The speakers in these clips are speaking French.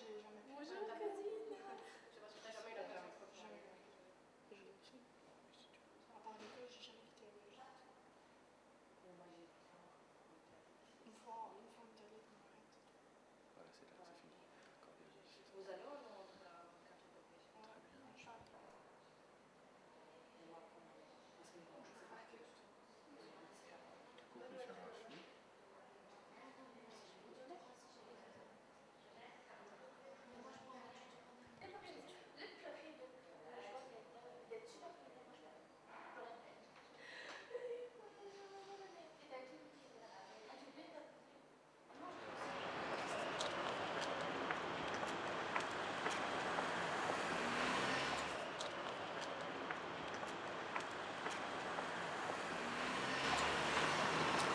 j'ai jamais fait. Bonjour, cousine. T'as jamais eu la drame? Jamais. À part l'école, j'ai jamais quitté la Belgique. Une fois on est allé, on arrête. Voilà, c'est là que c'est fini. D'accord, bien sûr. Vous allez au Londres quand vous êtes Très bien. Inch'Allah. Du coup, on peut faire un flou.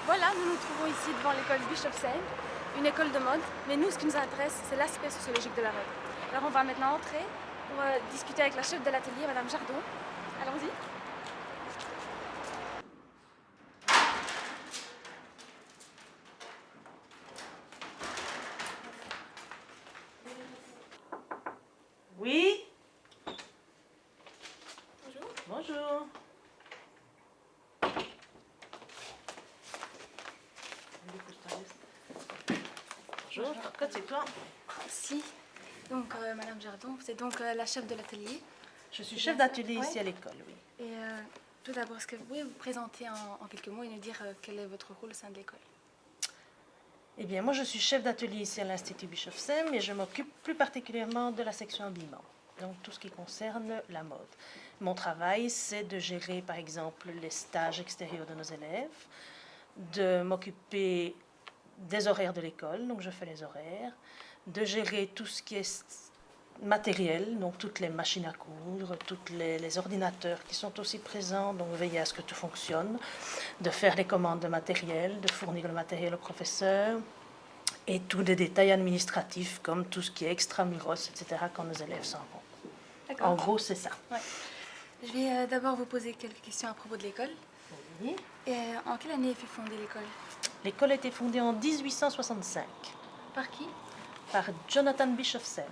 Voilà, nous nous trouvons ici devant l'école Bischofsheim, une école de mode, mais nous ce qui nous intéresse c'est l'aspect sociologique de la mode. Alors on va maintenant entrer pour discuter avec la chef de l'atelier, Madame Jardon. Allons-y. Oui, Bonjour. bonjour. Bonjour, que c'est toi? Merci. Donc Madame Jardon, vous êtes donc la chef de l'atelier. Je suis chef d'atelier Ouais. ici à l'école, oui. Et tout d'abord, est-ce que vous pouvez vous présenter en quelques mots et nous dire quel est votre rôle au sein de l'école? Eh bien, moi, je suis chef d'atelier ici à l'Institut Bischofsheim et je m'occupe plus particulièrement de la section habillement, donc tout ce qui concerne la mode. Mon travail, c'est de gérer, par exemple, les stages extérieurs de nos élèves, de m'occuper des horaires de l'école, donc je fais les horaires, de gérer tout ce qui est matériel, donc toutes les machines à coudre, tous les ordinateurs qui sont aussi présents, donc veiller à ce que tout fonctionne, de faire les commandes de matériel, de fournir le matériel au professeur, et tous les détails administratifs comme tout ce qui est extramuros, etc., quand nos élèves s'en vont. D'accord. En gros, c'est ça. Ouais. Je vais d'abord vous poser quelques questions à propos de l'école. Oui. Et en quelle année fut fondée l'école? L'école a été fondée en 1865 Par qui? par Jonathan Bischofsheim,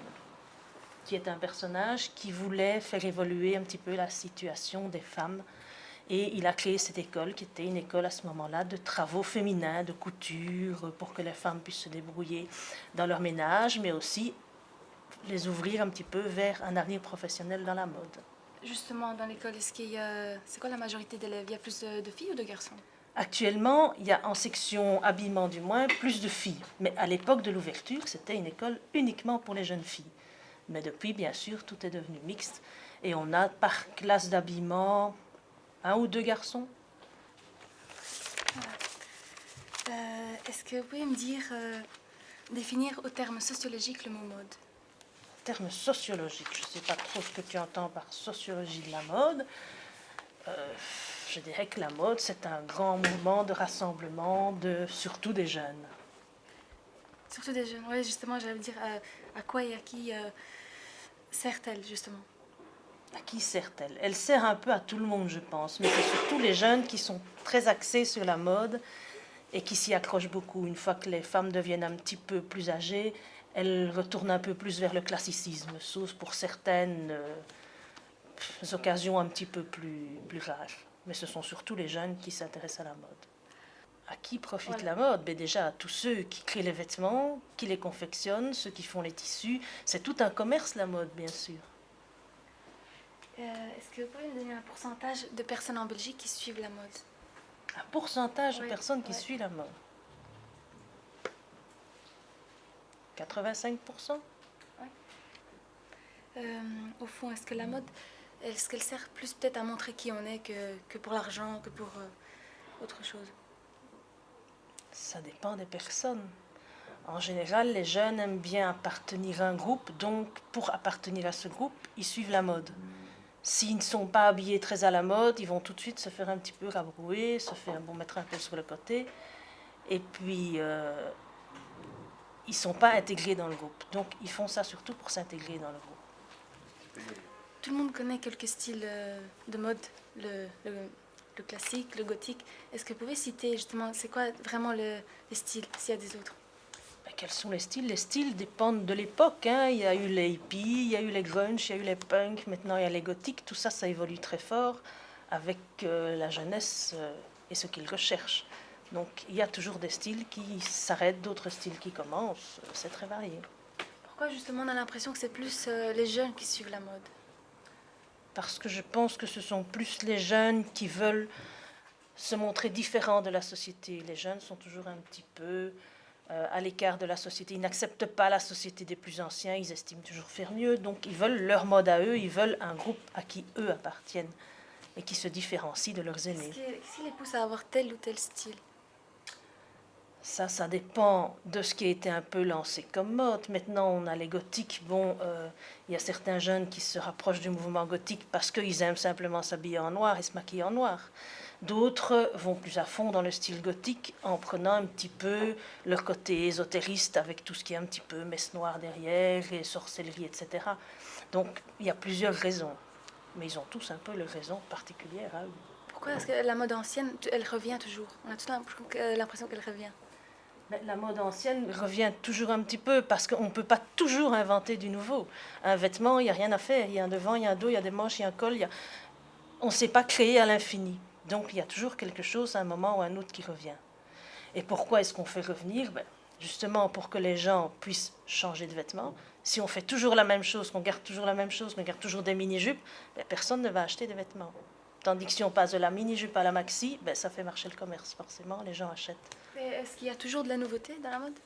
qui est un personnage qui voulait faire évoluer un petit peu la situation des femmes. Et il a créé cette école, qui était une école à ce moment-là de travaux féminins, de couture, pour que les femmes puissent se débrouiller dans leur ménage, mais aussi les ouvrir un petit peu vers un avenir professionnel dans la mode. Justement, dans l'école, est-ce qu'il y a... C'est quoi la majorité d'élèves? Il y a plus de filles ou de garçons? Actuellement, il y a en section habillement du moins plus de filles. Mais à l'époque de l'ouverture, c'était une école uniquement pour les jeunes filles. Mais depuis, bien sûr, tout est devenu mixte. Et on a par classe d'habillement 1 ou 2 garçons. Est-ce que vous pouvez me dire, définir au terme sociologique le mot mode? Terme sociologique, je ne sais pas trop ce que tu entends par sociologie de la mode. Je dirais que la mode, c'est un grand mouvement de rassemblement, surtout des jeunes. Surtout des jeunes, oui, justement, j'allais dire à quoi et à qui sert-elle, justement? À qui sert-elle? Elle sert un peu à tout le monde, je pense, mais c'est surtout les jeunes qui sont très axés sur la mode et qui s'y accrochent beaucoup. Une fois que les femmes deviennent un petit peu plus âgées, elles retournent un peu plus vers le classicisme, sauf pour certaines occasions un petit peu plus rares. Mais ce sont surtout les jeunes qui s'intéressent à la mode. À qui profite la mode? Ben déjà à tous ceux qui créent les vêtements, qui les confectionnent, ceux qui font les tissus. C'est tout un commerce, la mode, bien sûr. Est-ce que vous pouvez me donner un pourcentage de personnes en Belgique qui suivent la mode? Un pourcentage de Oui, personnes qui ouais. suivent la mode. 85%. Au fond, est-ce que la mode, est-ce qu'elle sert plus peut-être à montrer qui on est que pour l'argent, que pour autre chose? Ça dépend des personnes. En général, les jeunes aiment bien appartenir à un groupe, donc pour appartenir à ce groupe, ils suivent la mode. S'ils ne sont pas habillés très à la mode, ils vont tout de suite se faire un petit peu rabrouer, mettre un peu sur le côté, et puis ils ne sont pas intégrés dans le groupe. Donc ils font ça surtout pour s'intégrer dans le groupe. Tout le monde connaît quelques styles de mode, le classique, le gothique. Est-ce que vous pouvez citer justement, c'est quoi vraiment les styles, s'il y a des autres? Quels sont les styles? Les styles dépendent de l'époque, hein. Il y a eu les hippies, il y a eu les grunge, il y a eu les punks, maintenant il y a les gothiques. Tout ça, ça évolue très fort avec la jeunesse et ce qu'ils recherchent. Donc il y a toujours des styles qui s'arrêtent, d'autres styles qui commencent. C'est très varié. Pourquoi justement on a l'impression que c'est plus les jeunes qui suivent la mode? Parce que je pense que ce sont plus les jeunes qui veulent se montrer différents de la société. Les jeunes sont toujours un petit peu à l'écart de la société. Ils n'acceptent pas la société des plus anciens, ils estiment toujours faire mieux. Donc ils veulent leur mode à eux, ils veulent un groupe à qui eux appartiennent et qui se différencie de leurs aînés. Qu'est-ce qui les pousse à avoir tel ou tel style? Ça dépend de ce qui a été un peu lancé comme mode. Maintenant, on a les gothiques. Bon, il y a certains jeunes qui se rapprochent du mouvement gothique parce qu'ils aiment simplement s'habiller en noir et se maquiller en noir. D'autres vont plus à fond dans le style gothique en prenant un petit peu leur côté ésotériste avec tout ce qui est un petit peu messe noire derrière et sorcellerie, etc. Donc, il y a plusieurs raisons. Mais ils ont tous un peu leurs raisons particulières à eux. Pourquoi est-ce que la mode ancienne, elle revient toujours? On a tout l'impression qu'elle revient. Mais la mode ancienne revient toujours un petit peu parce qu'on ne peut pas toujours inventer du nouveau. Un vêtement, il n'y a rien à faire. Il y a un devant, il y a un dos, il y a des manches, il y a un col. On ne sait pas créer à l'infini. Donc il y a toujours quelque chose à un moment ou à un autre qui revient. Et pourquoi est-ce qu'on fait revenir? Justement pour que les gens puissent changer de vêtements. Si on fait toujours la même chose, qu'on garde toujours la même chose, qu'on garde toujours des mini-jupes, personne ne va acheter des vêtements. Tandis que si on passe de la mini-jupe à la maxi, ça fait marcher le commerce, forcément, les gens achètent. Est-ce qu'il y a toujours de la nouveauté dans la mode?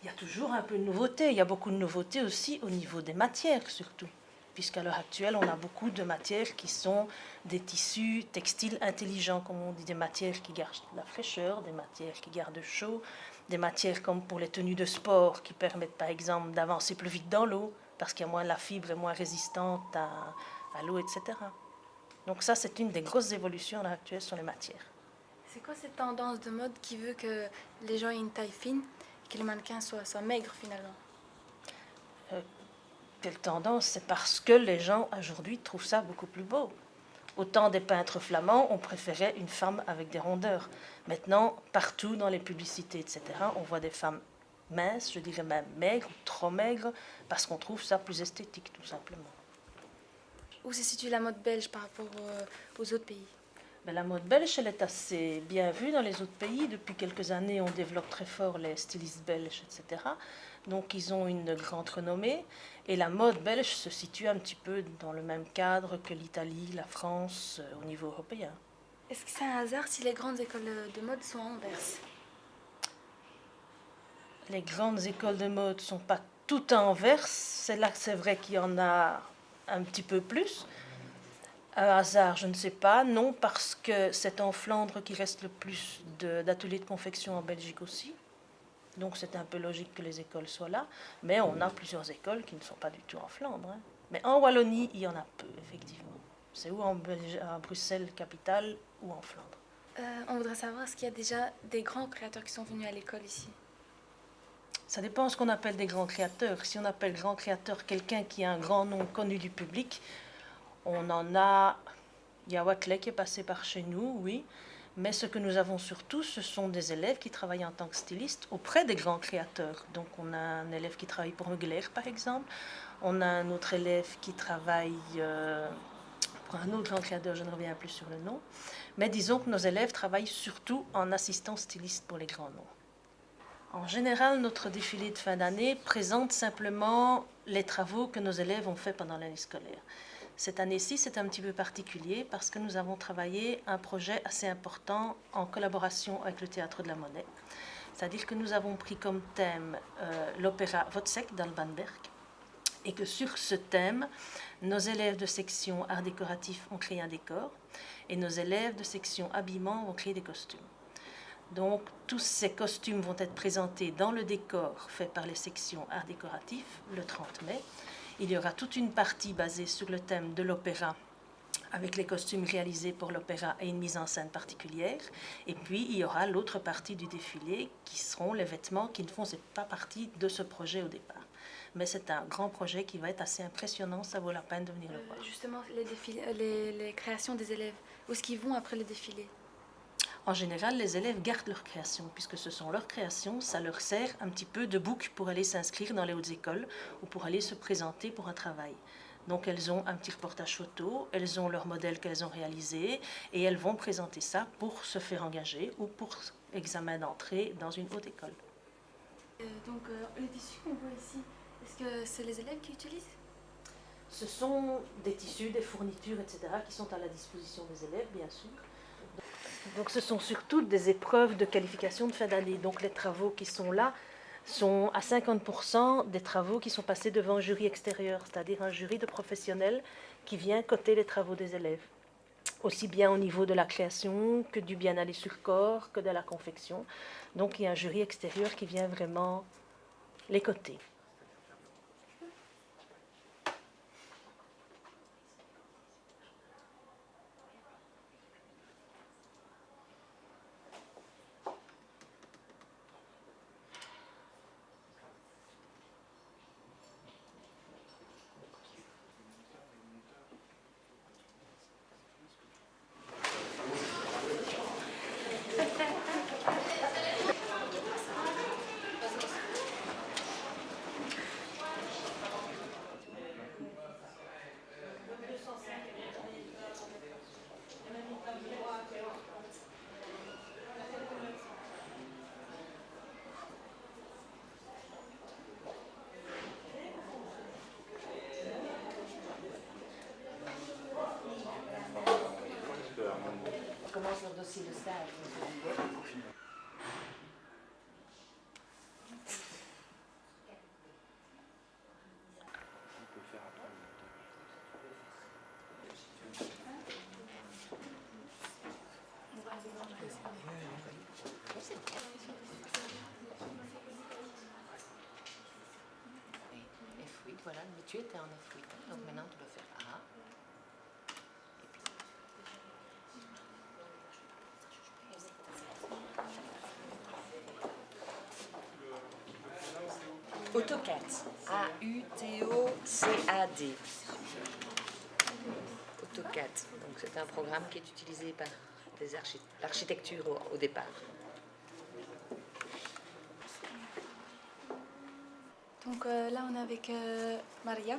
Il y a toujours un peu de nouveauté. Il y a beaucoup de nouveautés aussi au niveau des matières, surtout. Puisqu'à l'heure actuelle, on a beaucoup de matières qui sont des tissus textiles intelligents, comme on dit, des matières qui gardent la fraîcheur, des matières qui gardent chaud, des matières comme pour les tenues de sport qui permettent par exemple d'avancer plus vite dans l'eau, parce qu'il y a moins la fibre est moins résistante à l'eau, etc. Donc ça, c'est une des grosses évolutions à l'heure actuelle sur les matières. C'est quoi cette tendance de mode qui veut que les gens aient une taille fine et que les mannequins soient maigres finalement? Quelle tendance? C'est parce que les gens aujourd'hui trouvent ça beaucoup plus beau. Au temps des peintres flamands, on préférait une femme avec des rondeurs. Maintenant, partout dans les publicités, etc., on voit des femmes minces, je dirais même maigres, ou trop maigres, parce qu'on trouve ça plus esthétique, tout simplement. Où se situe la mode belge par rapport aux autres pays? La mode belge, elle est assez bien vue dans les autres pays. Depuis quelques années, on développe très fort les stylistes belges, etc. Donc, ils ont une grande renommée. Et la mode belge se situe un petit peu dans le même cadre que l'Italie, la France, au niveau européen. Est-ce que c'est un hasard si les grandes écoles de mode sont à Anvers? Les grandes écoles de mode ne sont pas toutes à Anvers. C'est là que c'est vrai qu'il y en a un petit peu plus. Un hasard, je ne sais pas. Non, parce que c'est en Flandre qu'il reste le plus d'ateliers de confection en Belgique aussi. Donc c'est un peu logique que les écoles soient là. Mais on a plusieurs écoles qui ne sont pas du tout en Flandre. Hein. Mais en Wallonie, il y en a peu, effectivement. C'est ou à Bruxelles, capitale, ou en Flandre. On voudrait savoir, est-ce qu'il y a déjà des grands créateurs qui sont venus à l'école ici? Ça dépend de ce qu'on appelle des grands créateurs. Si on appelle grand créateur quelqu'un qui a un grand nom connu du public, on en a... Il y a Watley qui est passé par chez nous, oui. Mais ce que nous avons surtout, ce sont des élèves qui travaillent en tant que stylistes auprès des grands créateurs. Donc on a un élève qui travaille pour Mugler, par exemple. On a un autre élève qui travaille pour un autre grand créateur, je ne reviens plus sur le nom. Mais disons que nos élèves travaillent surtout en assistant styliste pour les grands noms. En général, notre défilé de fin d'année présente simplement les travaux que nos élèves ont faits pendant l'année scolaire. Cette année-ci, c'est un petit peu particulier parce que nous avons travaillé un projet assez important en collaboration avec le Théâtre de la Monnaie. C'est-à-dire que nous avons pris comme thème l'opéra Wozzeck d'Alban Berg et que sur ce thème, nos élèves de section art décoratif ont créé un décor et nos élèves de section habillement ont créé des costumes. Donc, tous ces costumes vont être présentés dans le décor fait par les sections art décoratif le 30 mai. Il y aura toute une partie basée sur le thème de l'opéra, avec les costumes réalisés pour l'opéra et une mise en scène particulière. Et puis, il y aura l'autre partie du défilé, qui seront les vêtements qui ne font pas partie de ce projet au départ. Mais c'est un grand projet qui va être assez impressionnant, ça vaut la peine de venir le voir. Justement, les créations des élèves, où est-ce qu'ils vont après le défilé? En général, les élèves gardent leurs créations, puisque ce sont leurs créations, ça leur sert un petit peu de bouc pour aller s'inscrire dans les hautes écoles ou pour aller se présenter pour un travail. Donc elles ont un petit reportage photo, elles ont leur modèle qu'elles ont réalisé et elles vont présenter ça pour se faire engager ou pour examen d'entrée dans une haute école. Les tissus qu'on voit ici, est-ce que c'est les élèves qui utilisent? Ce sont des tissus, des fournitures, etc. qui sont à la disposition des élèves, bien sûr. Donc ce sont surtout des épreuves de qualification de fin d'année. Donc les travaux qui sont là sont à 50% des travaux qui sont passés devant un jury extérieur, c'est-à-dire un jury de professionnels qui vient coter les travaux des élèves. Aussi bien au niveau de la création que du bien aller sur corps, que de la confection. Donc il y a un jury extérieur qui vient vraiment les coter. On commence leur dossier de stage. F8, voilà, mais tu étais en F8, donc maintenant tu dois faire A. AutoCAD. A-U-T-O-C-A-D. AutoCAD. Donc c'est un programme qui est utilisé par l'architecture au départ. Donc là, on est avec Maria.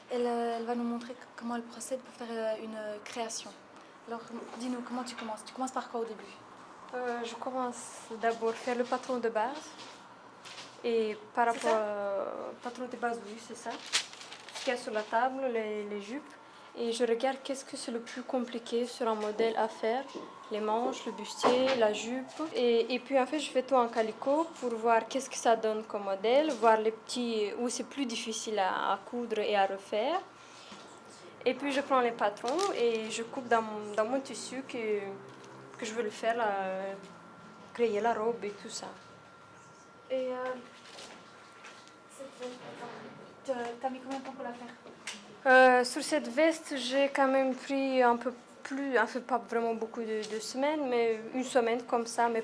Elle va nous montrer comment elle procède pour faire une création. Alors, dis-nous, comment tu commences? Tu commences par quoi au début? Je commence d'abord faire le patron de base. Et par rapport au patron de base, oui, c'est ça. Ce qu'il y a sur la table, les jupes. Et je regarde qu'est-ce que c'est le plus compliqué sur un modèle à faire. Les manches, le bustier, la jupe. Et puis en fait, je fais tout en calicot pour voir qu'est-ce que ça donne comme modèle, voir les petits où c'est plus difficile à coudre et à refaire. Et puis je prends les patrons et je coupe dans mon tissu que je veux le faire, créer la robe et tout ça. Et t'as mis combien de temps pour la faire? Sur cette veste, j'ai quand même pris un peu plus, enfin pas vraiment beaucoup de semaines, mais une semaine comme ça, mais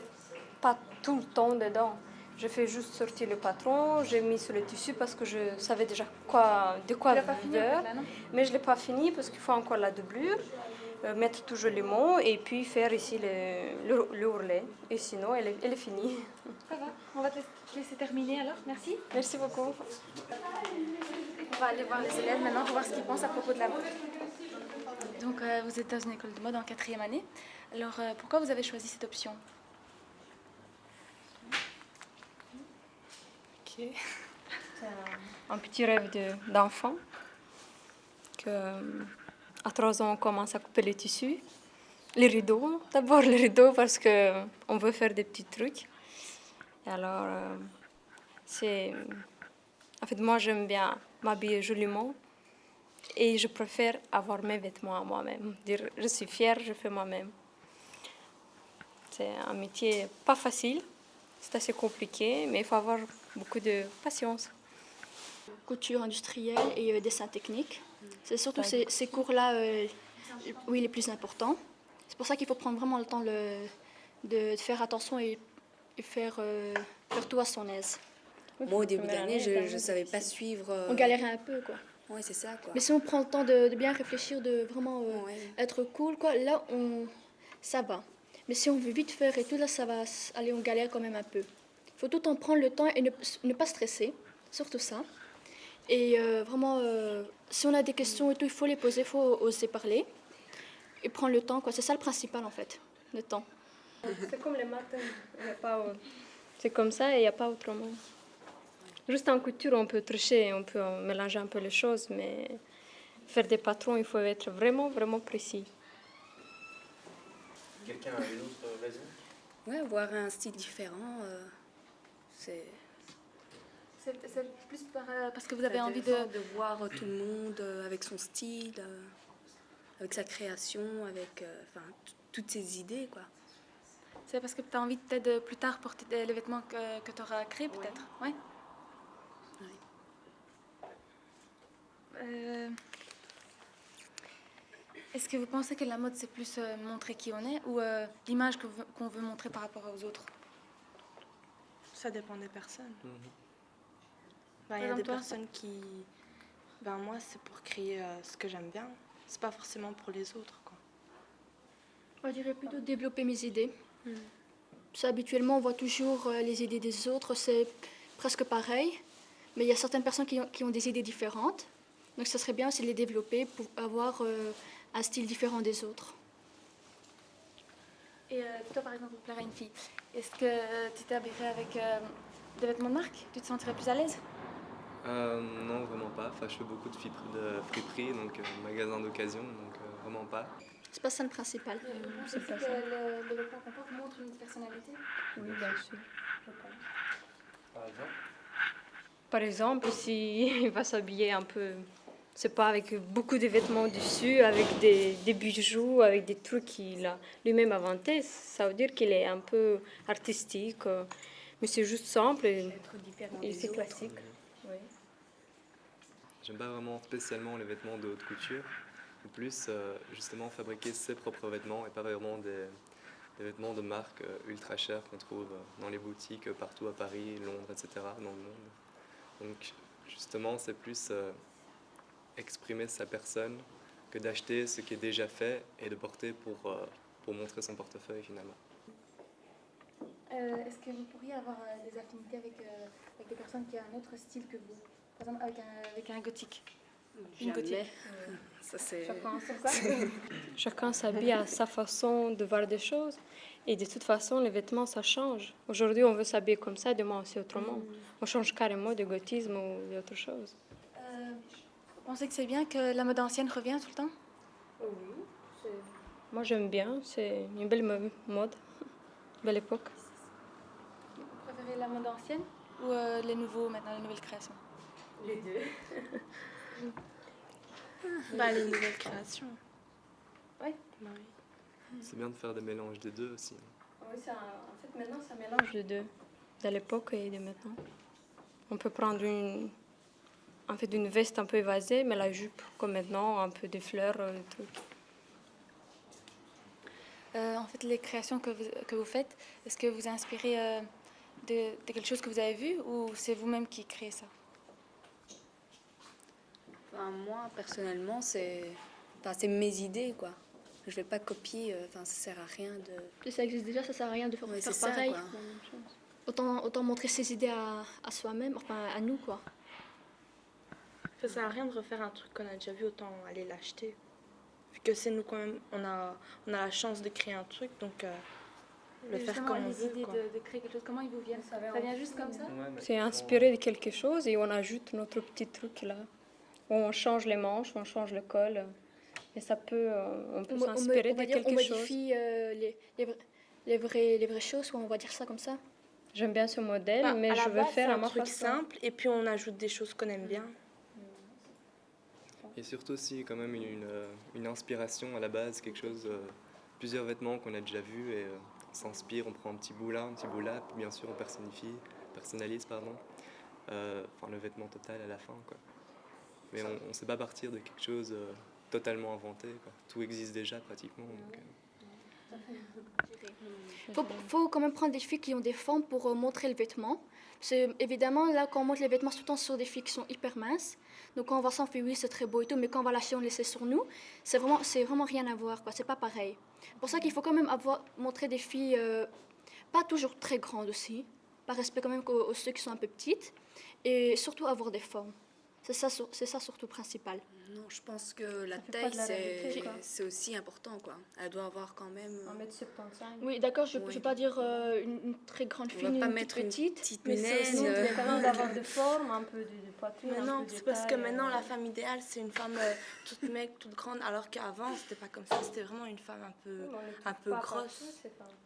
pas tout le temps dedans. Je fais juste sortir le patron, j'ai mis sur le tissu parce que je savais déjà de quoi Tu l'as pas fini faire. là, non? Mais je ne l'ai pas fini parce qu'il faut encore la doublure, mettre toujours les mots et puis faire ici le ourlet. Et sinon, elle est finie. Ça va, on va te laisser terminer alors, merci. Merci beaucoup. On va aller voir les élèves maintenant pour voir ce qu'ils pensent à propos de la mode. Donc vous êtes dans une école de mode en 4e année. Alors pourquoi vous avez choisi cette option? C'est un petit rêve d'enfant. À 3 ans, on commence à couper les tissus. Les rideaux, d'abord les rideaux parce qu'on veut faire des petits trucs. Et alors, en fait, moi, j'aime bien m'habiller joliment et je préfère avoir mes vêtements à moi-même. Dire, je suis fière, je fais moi-même. C'est un métier pas facile, c'est assez compliqué, mais il faut avoir beaucoup de patience. Couture industrielle et dessin technique. C'est surtout ces cours-là, oui, les plus importants. C'est pour ça qu'il faut prendre vraiment le temps de faire attention et faire tout à son aise. Moi, au début d'année, je ne savais pas suivre. On galérait un peu, quoi. Oui, c'est ça, quoi. Mais si on prend le temps de bien réfléchir, de vraiment Ouais. être cool, quoi, là, ça va. Mais si on veut vite faire et tout, là, ça va aller en galère quand même un peu. Il faut tout le temps prendre le temps et ne pas stresser, surtout ça. Et vraiment, si on a des questions et tout, il faut les poser, il faut oser parler et prendre le temps, quoi. C'est ça le principal en fait, le temps. C'est comme les maths, il y a pas, c'est comme ça et il n'y a pas autrement. Juste en couture, on peut tricher, on peut mélanger un peu les choses, mais faire des patrons, il faut être vraiment, vraiment précis. Quelqu'un a une autre raison? Ouais, avoir un style différent, c'est C'est plus parce que vous avez envie de... intéressant de voir tout le monde avec son style, avec sa création, avec enfin, toutes ses idées, quoi. C'est parce que tu as envie peut-être de plus tard porter les vêtements que tu auras créés, peut-être. Ouais. Oui. Est-ce que vous pensez que la mode, c'est plus montrer qui on est ou l'image qu'on veut montrer par rapport aux autres? Ça dépend des personnes. Mhm. Ben, il y a Par des exemple, toi, personnes qui... Ben, moi, c'est pour créer ce que j'aime bien. C'est pas forcément pour les autres, quoi. Moi, je dirais plutôt développer mes idées. Ça, habituellement, on voit toujours les idées des autres, c'est presque pareil. Mais il y a certaines personnes qui ont des idées différentes. Donc, ça serait bien aussi de les développer pour avoir un style différent des autres. Et toi, par exemple, pour plaire à une fille, est-ce que tu t'habillerais avec des vêtements de marque? Tu te sentirais plus à l'aise? Non, vraiment pas. Enfin, je fais beaucoup de friperie, donc magasin d'occasion, donc vraiment pas. C'est pas ça le principal. C'est pas ça. Le vêtement qu'on porte montre une personnalité? Oui, bien sûr. Par exemple? Par exemple, s'il va s'habiller un peu, c'est pas avec beaucoup de vêtements dessus, avec des bijoux, avec des trucs qu'il a lui-même inventés, ça veut dire qu'il est un peu artistique, mais c'est juste simple et c'est classique. Oui. J'aime pas vraiment spécialement les vêtements de haute couture, ou plus justement fabriquer ses propres vêtements et pas vraiment des vêtements de marque ultra chers qu'on trouve dans les boutiques partout à Paris, Londres, etc., dans le monde. Donc justement, c'est plus exprimer sa personne que d'acheter ce qui est déjà fait et de porter pour montrer son portefeuille finalement. Est-ce que vous pourriez avoir des affinités avec des personnes qui ont un autre style que vous? Par exemple, avec un gothique? Une gothique? Ça, c'est... Chacun s'habille à sa façon de voir des choses. Et de toute façon, les vêtements, ça change. Aujourd'hui, on veut s'habiller comme ça, demain aussi autrement. On change carrément de gothisme ou d'autre chose. Vous pensez que c'est bien que la mode ancienne revient tout le temps? Oui. Moi, j'aime bien. C'est une belle mode, belle époque. Vous préférez la mode ancienne ou les nouveaux maintenant, les nouvelles créations? Les deux. Ben, les nouvelles créations. Oui. Ben oui. C'est bien de faire des mélanges des deux aussi. Oui, en fait, maintenant, ça mélange les deux, de l'époque et de maintenant. On peut prendre une veste un peu évasée, mais la jupe, comme maintenant, un peu des fleurs, des trucs. En fait, les créations que vous faites, est-ce que vous inspirez de quelque chose que vous avez vu ou c'est vous-même qui créez ça? Enfin, moi, personnellement, c'est mes idées, quoi. Je vais pas copier, enfin, ça sert à rien de... Si ça existe déjà, ça sert à rien de faire, Ouais, faire c'est ça, pareil. quoi. Autant montrer ses idées à soi-même, enfin à nous, quoi. Ça sert à rien de refaire un truc qu'on a déjà vu, autant aller l'acheter. Vu que c'est nous quand même, on a la chance de créer un truc, donc le faire comme on les veut, idées quoi. de créer quelque chose, comment ils vous viennent? Ça vient juste comme ça? C'est inspiré de quelque chose et on ajoute notre petit truc là. On change les manches, on change le col. Et ça peut, on peut s'inspirer de quelque on chose. modifie les vraies choses, ou on va dire ça comme ça. J'aime bien ce modèle, Bah, mais à la je veux base, faire c'est à un ma truc façon. simple et puis on ajoute des choses qu'on aime bien. Et surtout aussi quand même une inspiration à la base, quelque chose, plusieurs vêtements qu'on a déjà vus et on s'inspire, on prend un petit bout là, un petit bout là, puis bien sûr on personnalise, enfin le vêtement total à la fin, quoi. Mais on ne sait pas partir de quelque chose totalement inventé, quoi. Tout existe déjà pratiquement. Donc, Faut quand même prendre des filles qui ont des formes pour montrer le vêtement. Évidemment, là, quand on monte les vêtements, c'est tout le temps sur des filles qui sont hyper minces. Donc quand on voit ça, on fait oui, c'est très beau et tout, mais quand on va l'acheter, on le laisse sur nous. C'est vraiment rien à voir, quoi. C'est pas pareil. C'est pour ça qu'il faut quand même montrer des filles pas toujours très grandes aussi, par respect quand même aux ceux qui sont un peu petites, et surtout avoir des formes. C'est ça surtout principal. Non, je pense que la fait pas taille, de la réalité, quoi. c'est aussi important, quoi. Elle doit avoir quand même... 1m75. Oui, d'accord, je ne Ouais. vais pas dire une très grande On fille, va pas une mettre toute une petite. petite Mais c'est aussi naine. quand même d'avoir de forme, un peu de poitrine, Mais un non, peu de c'est parce que taille, maintenant la femme idéale c'est une femme toute maigre, toute grande, alors qu'avant c'était pas comme ça, c'était vraiment une femme un peu grosse.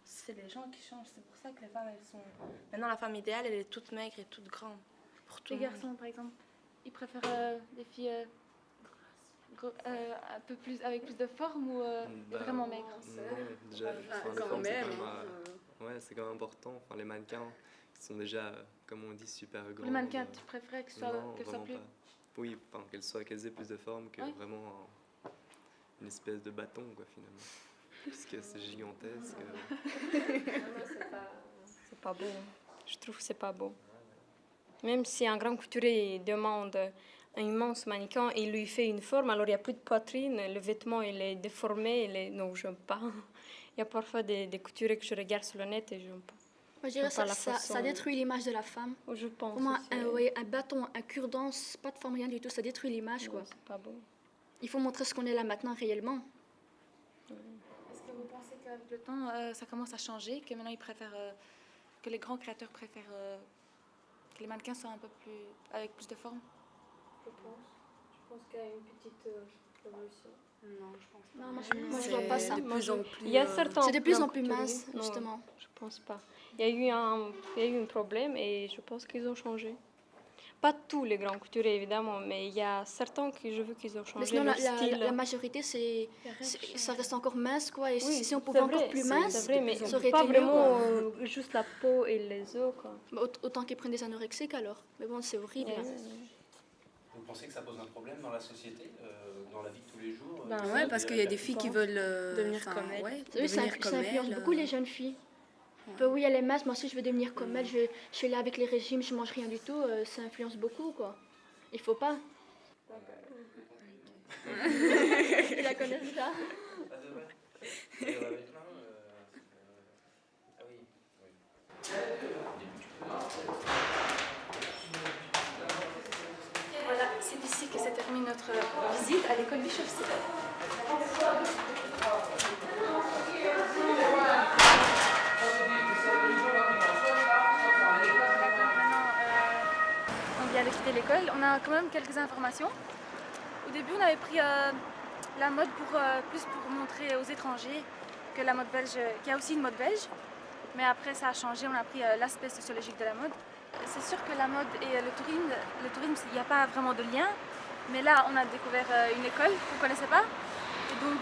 C'est les gens qui changent, c'est pour ça que les femmes elles sont. Maintenant la femme idéale elle est toute maigre et toute grande. Pour tout Les le monde. garçons, par exemple, ils préfèrent des filles un peu plus, avec plus de forme ou vraiment maigres? Non, déjà, enfin, les quand formes, c'est même, quand même, hein. ouais, c'est quand même important. Enfin, les mannequins sont déjà, comme on dit, super grands. Les mannequins, tu préférais qu'elles soient vraiment plus... pas. Oui, enfin, qu'elles aient plus de forme que Ouais. vraiment une espèce de bâton, quoi, finalement. Parce que c'est gigantesque. C'est pas beau. Je trouve que c'est pas beau. Même si un grand couturier demande un immense mannequin et il lui fait une forme, alors il n'y a plus de poitrine, le vêtement il est déformé, non, j'aime pas. Il y a parfois des couturiers que je regarde sur le net et j'aime pas. Moi, je dirais Pas la ça façon- détruit l'image de la femme. Je pense. Pour moi, aussi. un bâton, un cure-dent, c'est pas de forme, rien du tout. Ça détruit l'image, quoi. Non, c'est pas beau. Il faut montrer ce qu'on est là maintenant réellement. Est-ce que vous pensez qu'avec le temps, ça commence à changer, que maintenant ils préfèrent, que les grands créateurs préfèrent que les mannequins soient un peu plus, avec plus de forme? Je pense qu'il y a une petite révolution. Non, je pense pas. Non, moi, je vois pas ça. De plus en plus... Il y a certains C'est de plus grands en plus couturiers. mince, Non, justement. je pense pas. Il y a eu un problème et je pense qu'ils ont changé. Pas tous les grands couturiers, évidemment, mais il y a certains que je veux qu'ils ont Mais changé sinon, leur style. la majorité, ça reste encore mince, quoi. Et Oui, si on c'est pouvait vrai, encore plus mince, c'est vrai, mais ça aurait pas été mieux, vraiment quoi. juste la peau et les os, quoi. Autant qu'ils prennent des anorexiques, alors. Mais bon, c'est horrible. hein. Vous pensez que ça pose un problème dans la société, dans la vie de tous les jours Ben Ouais, parce qu'il y a des filles qui veulent Devenir comme elle. Ouais, Oui, ça devenir comme influence elle. beaucoup les jeunes filles. Oui, elle est mince, moi aussi je veux devenir comme elle, je suis là avec les régimes, je mange rien du tout, ça influence beaucoup, quoi. Il faut pas. Tu la connais déjà? Ah, c'est vrai. Il y en avait plein. Ah oui. Voilà, c'est ici que se termine notre visite à l'école Bischofszell. On vient de quitter l'école, on a quand même quelques informations. Au début, on avait pris la mode plus pour montrer aux étrangers que la mode belge, qu'il y a aussi une mode belge. Mais après, ça a changé, on a pris l'aspect sociologique de la mode. C'est sûr que la mode et le tourisme, il n'y a pas vraiment de lien. Mais là, on a découvert une école qu'on ne connaissait pas. Et donc,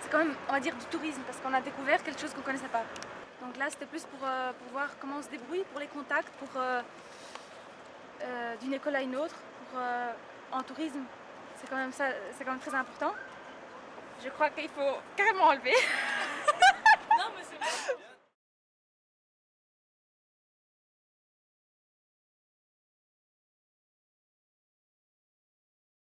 c'est quand même, on va dire, du tourisme, parce qu'on a découvert quelque chose qu'on ne connaissait pas. Donc là, c'était plus pour voir comment on se débrouille, pour les contacts, d'une école à une autre, en tourisme. C'est quand même très important. Je crois qu'il faut carrément enlever.